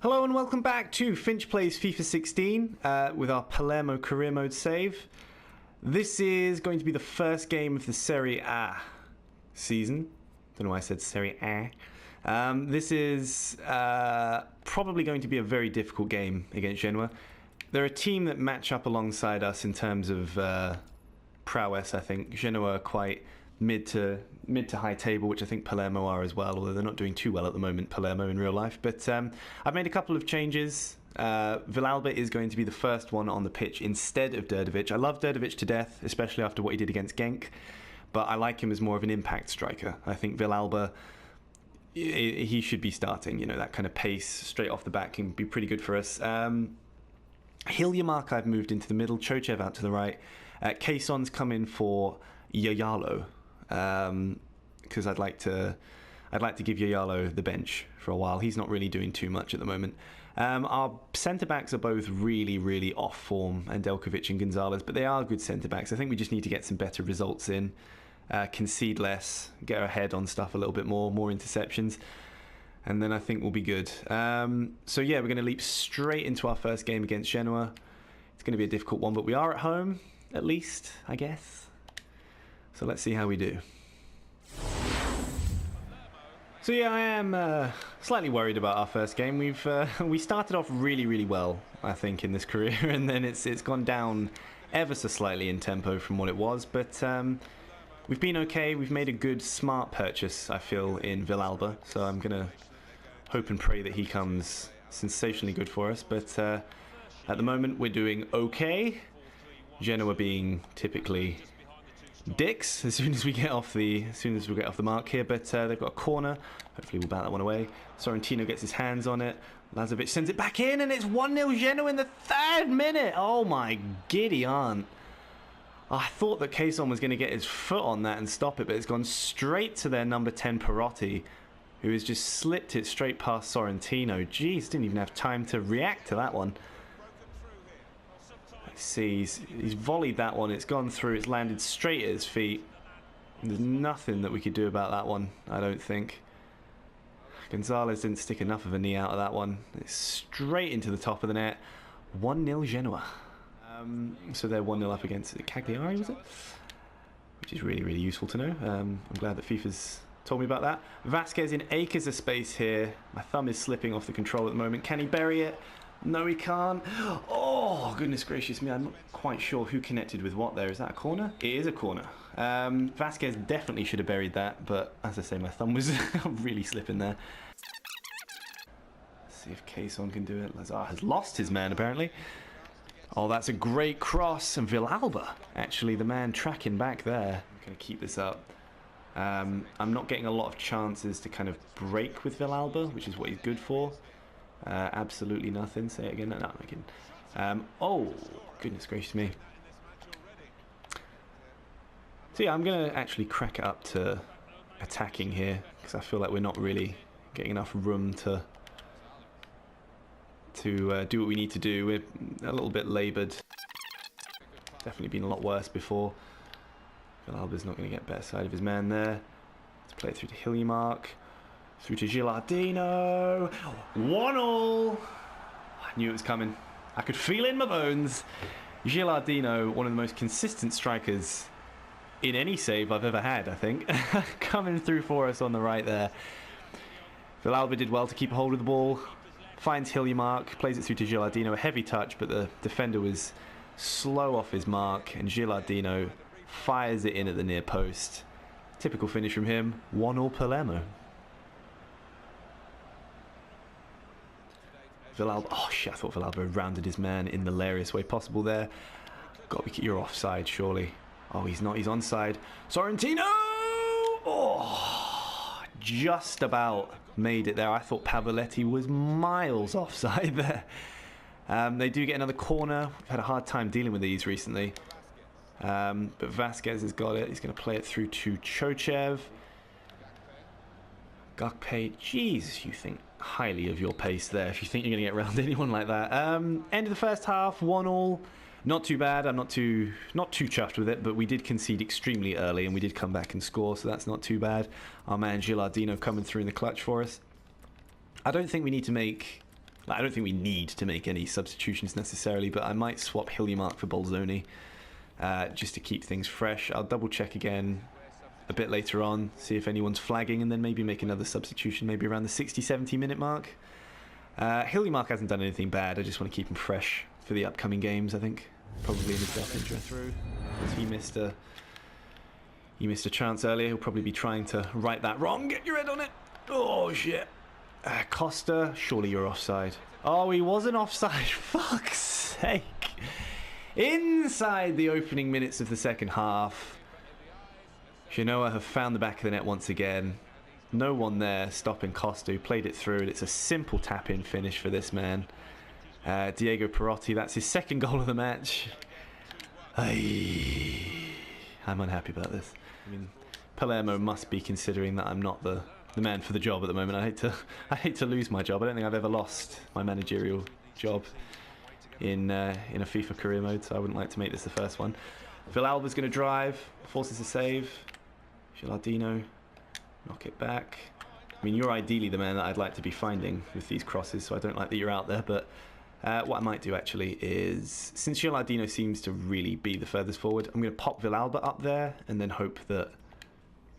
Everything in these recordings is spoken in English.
Hello and welcome back to FinchPlays FIFA 16 with our Palermo career mode save. This is going to be the first game of the Serie A season. Don't know why I said Serie A. This is probably going to be a very difficult game against Genoa. They're a team that match up alongside us in terms of prowess, I think. Genoa are quite mid to high table, which I think Palermo are as well, although they're not doing too well at the moment, Palermo, in real life. But I've made a couple of changes. Villalba is going to be the first one on the pitch instead of Đurđević. I love Đurđević to death, especially after what he did against Genk, but I like him as more of an impact striker. I think Villalba, he should be starting. You know, that kind of pace straight off the bat can be pretty good for us. Hiljemark I've moved into the middle, Chochev out to the right. Caisson's come in for Yayalo, because I'd like to give Yayalo the bench for a while. He's not really doing too much at the moment. Our centre-backs are both really off form, Andelkovic and Gonzalez, but they are good centre-backs. I think we just need to get some better results in, concede less, get our head on stuff a little bit more interceptions, and then I think we'll be good. So yeah, we're going to leap straight into our first game against Genoa. It's going to be a difficult one, but we are at home, at least, I guess. So let's see how we do. So yeah, I am slightly worried about our first game. We started off really well, I think, in this career, and then it's gone down ever so slightly in tempo from what it was. But we've been okay. We've made a good, smart purchase, I feel, in Villalba. So I'm gonna hope and pray that he comes sensationally good for us. But at the moment, we're doing okay. Genoa being typically dicks as soon as we get off the mark here, but they've got a corner. Hopefully we'll bat that one away. Sorrentino gets his hands on it. Lazovic sends it back in, and it's 1-0 Genoa in the 3rd minute. Oh my giddy aunt. I thought that Caisson was going to get his foot on that and stop it, but it's gone straight to their number 10 Perotti, who has just slipped it straight past Sorrentino. Jeez, didn't even have time to react to that one. See, he's volleyed that one. It's gone through. It's landed straight at his feet. There's nothing that we could do about that one, I don't think. Gonzalez didn't stick enough of a knee out of that one. It's straight into the top of the net. 1-0 Genoa. So they're 1-0 up against Cagliari, was it? Which is really useful to know. I'm glad that FIFA's told me about that. Vasquez in acres of space here. My thumb is slipping off the control at the moment. Can he bury it? No, he can't. Oh, goodness gracious me. I'm not quite sure who connected with what there. Is that a corner? It is a corner. Vasquez definitely should have buried that, but as I say, my thumb was really slipping there. Let's see if Caisson can do it. Lazar has lost his man, apparently. Oh, that's a great cross. And Villalba, actually, the man tracking back there. I'm going to keep this up. I'm not getting a lot of chances to kind of break with Villalba, which is what he's good for. Absolutely nothing. Say it again. No, I can. Oh, goodness gracious me. So yeah, I'm going to actually crack it up to attacking here, because I feel like we're not really getting enough room to do what we need to do. We're a little bit laboured. Definitely been a lot worse before. Villalba's not going to get better side of his man there. Let's play it through to Hiljemark. Through to Gilardino. 1-0. I knew it was coming. I could feel it in my bones. Gilardino, one of the most consistent strikers in any save I've ever had, I think. Coming through for us on the right there. Villalba did well to keep a hold of the ball. Finds Hiljemark, plays it through to Gilardino. A heavy touch, but the defender was slow off his mark, and Gilardino fires it in at the near post. Typical finish from him. 1-0 Palermo. Villalba, oh shit, I thought Villalba had rounded his man in the hilarious way possible there. You're offside, surely. Oh, he's not, he's onside. Sorrentino! Oh, just about made it there. I thought Pavoletti was miles offside there. They do get another corner. We've had a hard time dealing with these recently. But Vasquez has got it. He's going to play it through to Chochev. Gakpe, jeez, you think highly of your pace there if you think you're going to get around anyone like that. End of the first half, 1-1. Not too bad. I'm not too chuffed with it, but we did concede extremely early and we did come back and score, so that's not too bad. Our man Gilardino coming through in the clutch for us. I don't think we need to make Like, I don't think we need to make any substitutions necessarily, but I might swap Hillimark for Bolzoni just to keep things fresh. I'll double check again a bit later on, see if anyone's flagging, and then maybe make another substitution, maybe around the 60-70 minute mark. Hillimark hasn't done anything bad. I just want to keep him fresh for the upcoming games, I think. Probably in his best interest. He missed a chance earlier. He'll probably be trying to right that wrong. Get your head on it. Oh, shit. Costa, surely you're offside. Oh, he wasn't offside. Fuck's sake. Inside the opening minutes of the second half, Genoa have found the back of the net once again. No one there stopping Costa, who played it through, and it's a simple tap-in finish for this man. Diego Perotti, that's his second goal of the match. I'm unhappy about this. I mean, Palermo must be considering that I'm not the man for the job at the moment. I hate to lose my job. I don't think I've ever lost my managerial job in a FIFA career mode, so I wouldn't like to make this the first one. Villalba's going to drive, forces a save. Gilardino, knock it back. I mean, you're ideally the man that I'd like to be finding with these crosses, so I don't like that you're out there, but what I might do actually is, since Gilardino seems to really be the furthest forward, I'm going to pop Villalba up there and then hope that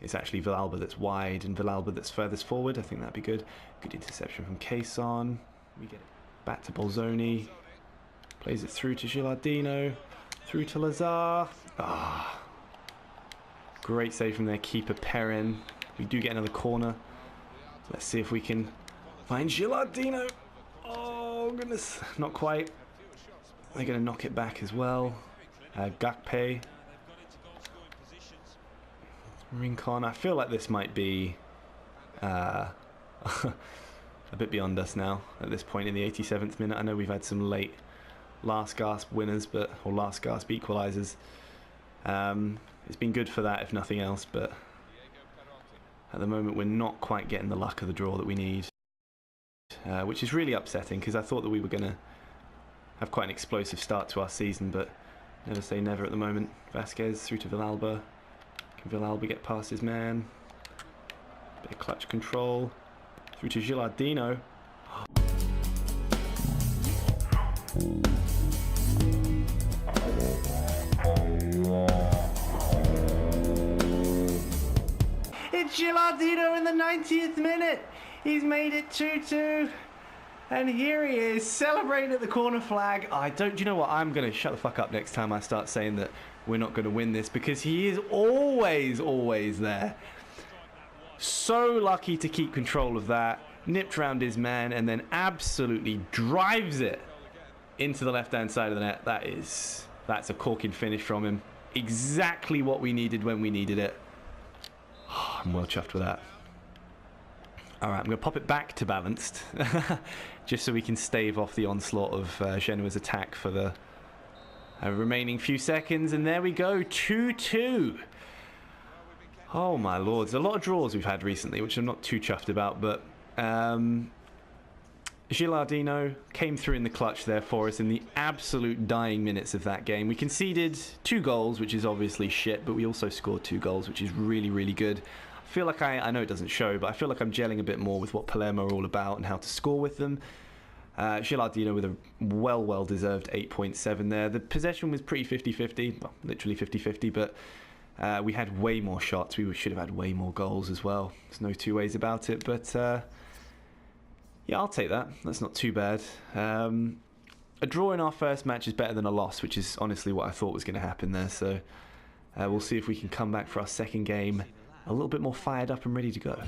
it's actually Villalba that's wide and Villalba that's furthest forward. I think that'd be good. Good interception from Cason. We get it back to Bolzoni. Plays it through to Gilardino. Through to Lazar. Great save from their keeper, Perrin. We do get another corner. Let's see if we can find Gilardino. Oh, goodness. Not quite. They're going to knock it back as well. Gakpe. Rincon. I feel like this might be a bit beyond us now at this point in the 87th minute. I know we've had some late last gasp winners, or last gasp equalisers. It's been good for that, if nothing else, but at the moment we're not quite getting the luck of the draw that we need, which is really upsetting, because I thought that we were going to have quite an explosive start to our season, but never say never at the moment. Vasquez through to Villalba. Can Villalba get past his man? Bit of clutch control. Through to Gilardino. It's Gilardino in the 90th minute. He's made it 2-2. And here he is, celebrating at the corner flag. Do you know what? I'm going to shut the fuck up next time I start saying that we're not going to win this, because he is always there. So lucky to keep control of that. Nipped round his man and then absolutely drives it into the left-hand side of the net. That's a corking finish from him. Exactly what we needed when we needed it. Oh, I'm well chuffed with that. Alright, I'm going to pop it back to balanced, just so we can stave off the onslaught of Genoa's attack for the remaining few seconds. And there we go, 2-2. Oh my lords, a lot of draws we've had recently, which I'm not too chuffed about, but Gilardino came through in the clutch there for us in the absolute dying minutes of that game. We conceded 2 goals, which is obviously shit, but we also scored 2 goals, which is really, really good. I feel like I know it doesn't show, but I feel like I'm gelling a bit more with what Palermo are all about and how to score with them. Gilardino with a well-deserved 8.7 there. The possession was pretty 50-50, well, literally 50-50, but we had way more shots. We should have had way more goals as well. There's no two ways about it, but yeah, I'll take that. That's not too bad. A draw in our first match is better than a loss, which is honestly what I thought was going to happen there. So we'll see if we can come back for our second game a little bit more fired up and ready to go.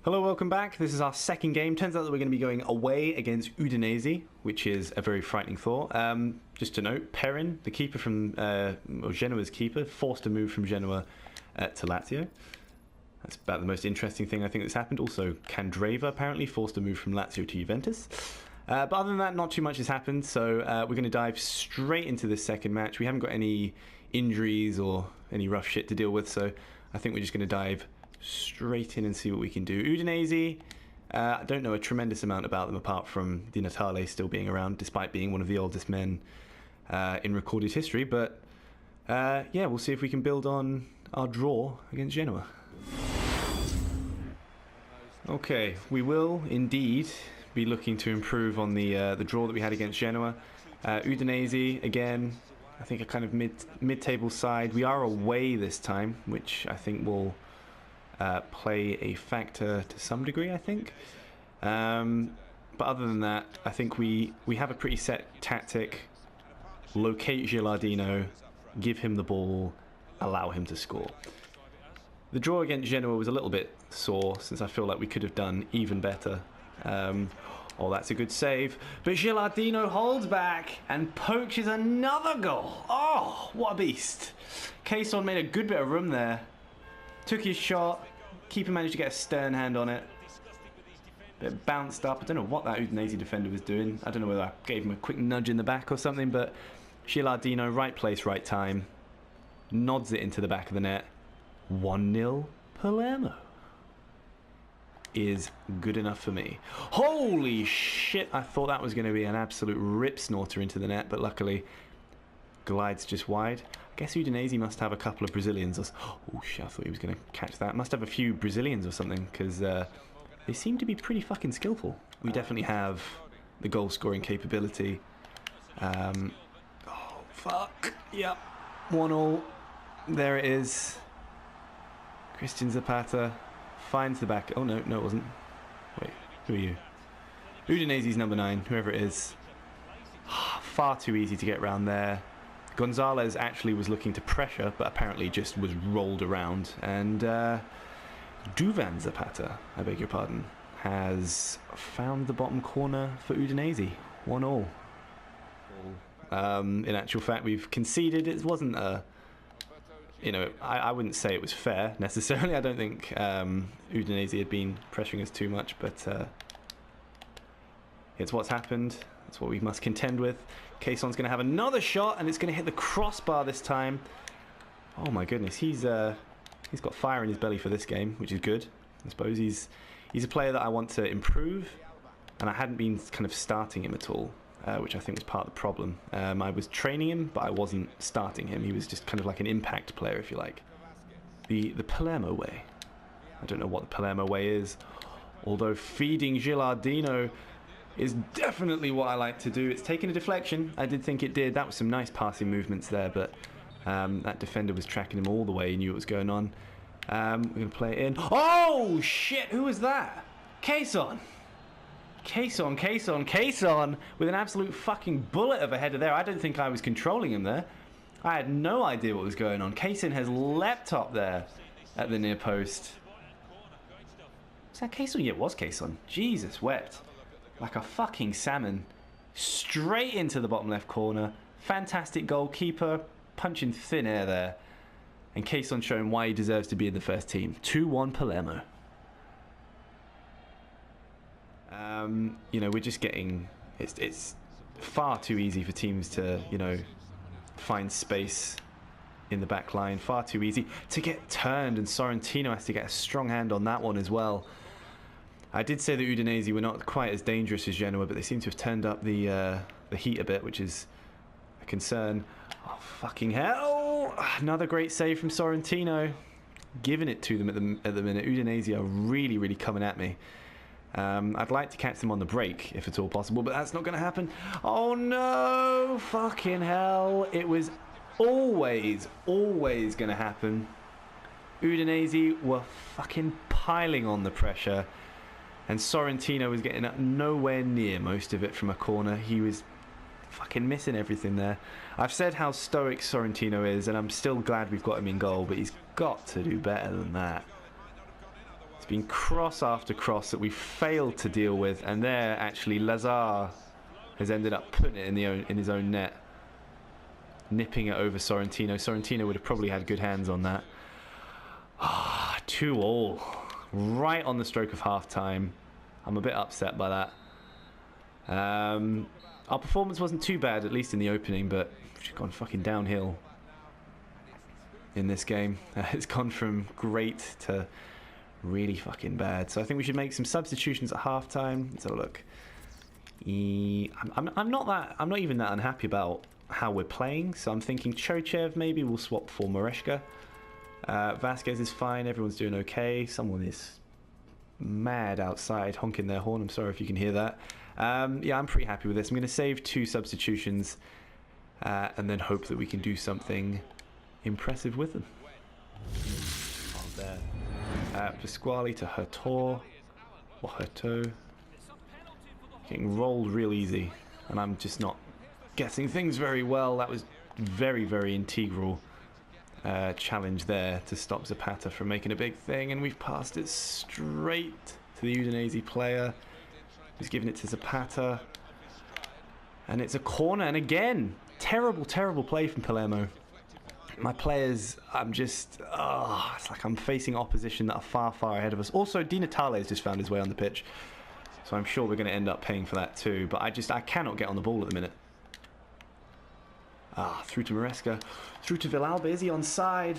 Hello, welcome back. This is our second game. Turns out that we're going to be going away against Udinese, which is a very frightening thought. Just to note, Perrin, the keeper from Genoa's keeper, forced to move from Genoa to Lazio. That's about the most interesting thing I think that's happened. Also, Candreva apparently forced to move from Lazio to Juventus. But other than that, not too much has happened. So we're going to dive straight into this second match. We haven't got any injuries or any rough shit to deal with, so I think we're just going to dive straight in and see what we can do. Udinese, I don't know a tremendous amount about them apart from Di Natale still being around, despite being one of the oldest men in recorded history. But yeah, we'll see if we can build on our draw against Genoa. Okay, we will indeed be looking to improve on the draw that we had against Genoa. Udinese, again, I think a kind of mid-table side. We are away this time, which I think will play a factor to some degree, I think. But other than that, I think we have a pretty set tactic. Locate Gilardino, give him the ball, allow him to score. The draw against Genoa was a little bit sore, since I feel like we could have done even better. Oh, that's a good save. But Gilardino holds back and poaches another goal. Oh, what a beast. Cason made a good bit of room there. Took his shot. Keeper managed to get a stern hand on it. It bounced up. I don't know what that Udinese defender was doing. I don't know whether I gave him a quick nudge in the back or something, but Gilardino, right place, right time. Nods it into the back of the net. 1-0 Palermo is good enough for me. Holy shit, I thought that was going to be an absolute rip snorter into the net, but luckily glides just wide. I guess Udinese must have a couple of Brazilians. Oh shit, I thought he was going to catch that. Must have a few Brazilians or something, because they seem to be pretty fucking skillful. We definitely have the goal scoring capability. Oh fuck, yep, 1-1. There it is. Christian Zapata finds the back. Oh, no, it wasn't. Wait, who are you? Udinese's number 9, whoever it is. Far too easy to get around there. Gonzalez actually was looking to pressure, but apparently just was rolled around. And Duvan Zapata, I beg your pardon, has found the bottom corner for Udinese. 1-1. In actual fact, we've conceded. It wasn't a... You know, I wouldn't say it was fair, necessarily. I don't think Udinese had been pressuring us too much, but it's what's happened. It's what we must contend with. Cason's going to have another shot, and it's going to hit the crossbar this time. Oh my goodness, he's got fire in his belly for this game, which is good. I suppose he's a player that I want to improve, and I hadn't been kind of starting him at all. Which I think was part of the problem. I was training him, but I wasn't starting him. He was just kind of like an impact player, if you like. The Palermo way. I don't know what the Palermo way is, although feeding Gilardino is definitely what I like to do. It's taken a deflection. I did think it did. That was some nice passing movements there, but that defender was tracking him all the way. He knew what was going on. We're going to play it in. Oh, shit! Who was that? Cason! Cason with an absolute fucking bullet of a header there. I don't think I was controlling him there. I had no idea what was going on. Cason has leapt up there at the near post. Was that Cason? Yeah, it was Cason. Jesus wept. Like a fucking salmon. Straight into the bottom left corner. Fantastic goalkeeper. Punching thin air there. And Cason showing why he deserves to be in the first team. 2-1 Palermo. You know, we're just getting... It's far too easy for teams to, you know, find space in the back line. Far too easy to get turned, and Sorrentino has to get a strong hand on that one as well. I did say that Udinese were not quite as dangerous as Genoa, but they seem to have turned up the heat a bit, which is a concern. Oh, fucking hell! Another great save from Sorrentino. Giving it to them at the minute. Udinese are really, really coming at me. I'd like to catch them on the break, if at all possible, but that's not going to happen. Oh no! Fucking hell. It was always going to happen. Udinese were fucking piling on the pressure, and Sorrentino was getting up nowhere near most of it from a corner. He was fucking missing everything there. I've said how stoic Sorrentino is, and I'm still glad we've got him in goal, but he's got to do better than that. Been cross after cross that we failed to deal with, and there actually Lazar has ended up putting it in his own net, nipping it over Sorrentino. Sorrentino would have probably had good hands on that. 2-2, right on the stroke of half time. I'm a bit upset by that. Our performance wasn't too bad, at least in the opening, but we've gone fucking downhill in this game. It's gone from great to really fucking bad. So I think we should make some substitutions at halftime. Let's have a look. I'm not even that unhappy about how we're playing. So I'm thinking Chochev maybe we'll swap for Mareshka. Vasquez is fine. Everyone's doing okay. Someone is mad outside honking their horn. I'm sorry if you can hear that. Yeah, I'm pretty happy with this. I'm going to save 2 substitutions and then hope that we can do something impressive with them. Oh, there. Pasquale to Hertor. Or Herto. Getting rolled real easy. And I'm just not getting things very well. That was very, very integral challenge there to stop Zapata from making a big thing. And we've passed it straight to the Udinese player. He's giving it to Zapata. And it's a corner. And again, terrible, terrible play from Palermo. My players, it's like I'm facing opposition that are far, far ahead of us. Also, Di Natale has just found his way on the pitch. So I'm sure we're going to end up paying for that too. But I cannot get on the ball at the minute. Through to Maresca. Through to Villalba. Is he onside?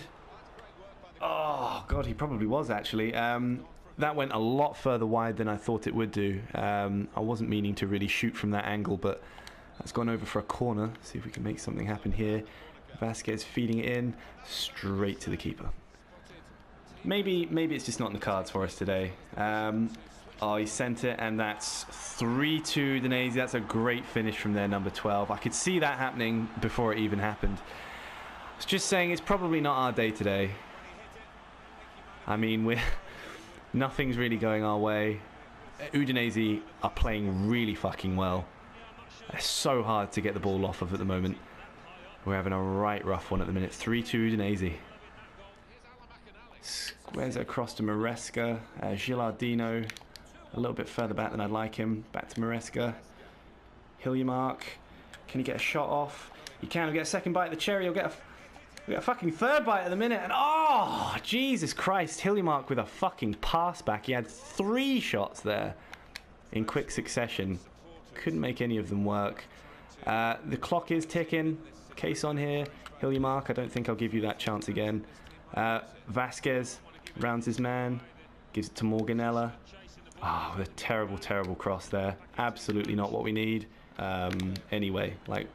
Oh, God, he probably was actually. That went a lot further wide than I thought it would do. I wasn't meaning to really shoot from that angle, but that's gone over for a corner. See if we can make something happen here. Vasquez feeding it in straight to the keeper. Maybe it's just not in the cards for us today. He sent it, and that's 3-2 Udinese. That's a great finish from their number 12. I could see that happening before it even happened. I was just saying it's probably not our day today. I mean, nothing's really going our way. Udinese are playing really fucking well. They're so hard to get the ball off of at the moment. We're having a right rough one at the minute. 3-2 Udinese. Squares it across to Maresca. Gilardino. A little bit further back than I'd like him. Back to Maresca. Hiljemark. Can he get a shot off? He can. He'll get a second bite of the cherry. He'll get a fucking third bite at the minute. And oh, Jesus Christ. Hiljemark with a fucking pass back. He had 3 shots there in quick succession. Couldn't make any of them work. The clock is ticking. Case on here. Hiljemark, I don't think I'll give you that chance again. Vasquez rounds his man. Gives it to Morganella. Oh, a terrible, terrible cross there. Absolutely not what we need. Anyway, like,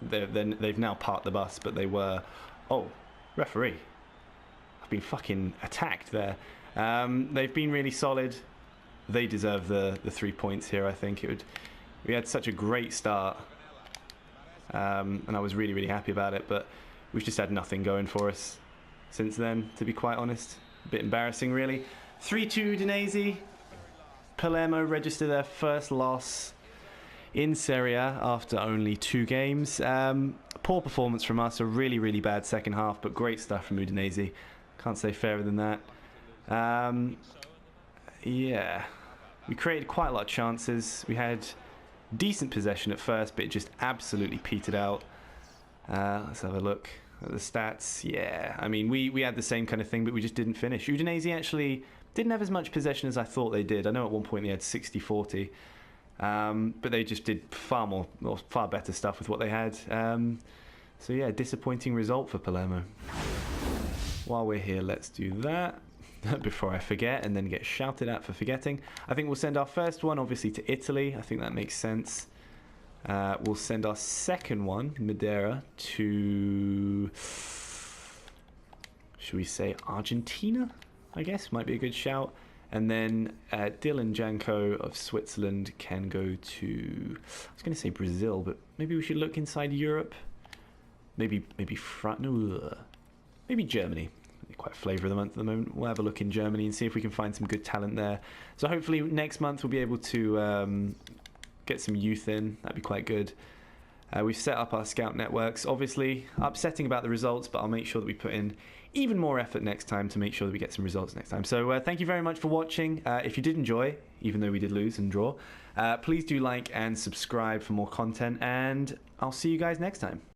they've now parked the bus, but they were... Oh, referee. I've been fucking attacked there. They've been really solid. They deserve the 3 points here, I think. We had such a great start. And I was really, really happy about it, but we've just had nothing going for us since then, to be quite honest. A bit embarrassing, really. 3-2 Udinese. Palermo register their first loss in Serie A after only 2 games. Poor performance from us, a really, really bad second half, but great stuff from Udinese. Can't say fairer than that. Yeah, we created quite a lot of chances. We had decent possession at first, but it just absolutely petered out. Let's have a look at the stats. Yeah, I mean, we had the same kind of thing, but we just didn't finish. Udinese actually didn't have as much possession as I thought they did. I know at one point they had 60-40, but they just did far better stuff with what they had. So yeah, disappointing result for Palermo. While we're here, let's do that before I forget and then get shouted at for forgetting. I think we'll send our first one obviously to Italy. I think that makes sense. We'll send our second one, Madeira, to, should we say Argentina? I guess might be a good shout. And then Dylan Janko of Switzerland can go to, I was going to say Brazil, but maybe we should look inside Europe. Maybe France. No, maybe Germany. Quite flavour of the month at the moment. We'll have a look in Germany and see if we can find some good talent there. So hopefully next month we'll be able to get some youth in. That'd be quite good. We've set up our scout networks. Obviously upsetting about the results, but I'll make sure that we put in even more effort next time to make sure that we get some results next time. So thank you very much for watching. If you did enjoy, even though we did lose and draw, please do like and subscribe for more content, and I'll see you guys next time.